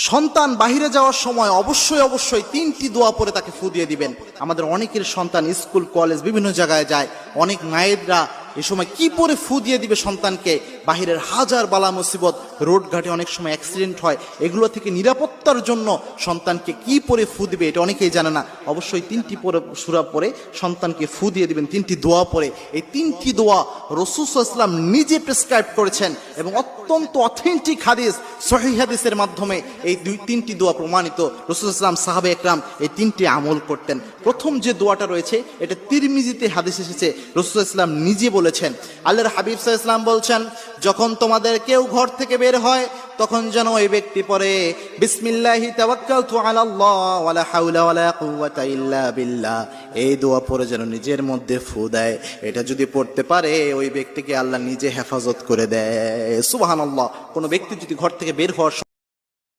সন্তান বাহিরে যাওয়ার সময় অবশ্যই অবশ্যই 3টি দোয়া পরে তাকে ফু দিয়ে দিবেন। আমাদের অনেকের সন্তান স্কুল কলেজ বিভিন্ন জায়গায় যায়, অনেক মায়েরা এ সময় কি পরে ফু দিয়ে দিবে সন্তানকে? বাহিরের হাজার বালা মুসিবত, রোড ঘাটে অনেক সময় অ্যাক্সিডেন্ট হয়, এগুলো থেকে নিরাপত্তার জন্য সন্তানকে কি পরে ফু দিবে এটা অনেকেই জানে না। অবশ্যই 3টি পরে সূরা পরে সন্তানকে ফু দিয়ে দিবেন, 3টি দোয়া পরে। এই 3টি দোয়া রাসূল সাল্লাল্লাহু আলাইহি ওয়াসাল্লাম নিজে প্রেসক্রাইব করেছেন এবং অত্যন্ত অথেন্টিক হাদিস, সহিহ হাদিসের মাধ্যমে এই 3টি দোয়া প্রমাণিত। রাসূল সাল্লাল্লাহু আলাইহি ওয়াসাল্লাম, সাহাবা একরাম এই 3টি আমল করতেন। প্রথম যে দোয়াটা রয়েছে এটা তিরমিজিতে হাদিস এসেছে, রাসূল সাল্লাল্লাহু আলাইহি ওয়াসাল্লাম নিজে বলেছেন। আল্লাহর হাবিব সাল্লাল্লাহু আলাইহি ওয়াসাল্লাম বলছেন, যখন তোমাদের কেউ ঘর থেকে বের হয় তখন যেন ওই ব্যক্তি পড়ে বিসমিল্লাহি তাওয়াক্কালতু আলাল্লাহ ওয়ালা হাওলা ওয়ালা কুওয়াতা ইল্লা বিল্লাহ। এই দোয়া পড়ে যেন নিজের মধ্যে ফু দেয়। এটা যদি পড়তে পারে ওই ব্যক্তিকে আল্লাহ নিজে হেফাজত করে দেয়। সুবহানাল্লাহ। কোনো ব্যক্তি যদি ঘর থেকে বের হওয়ার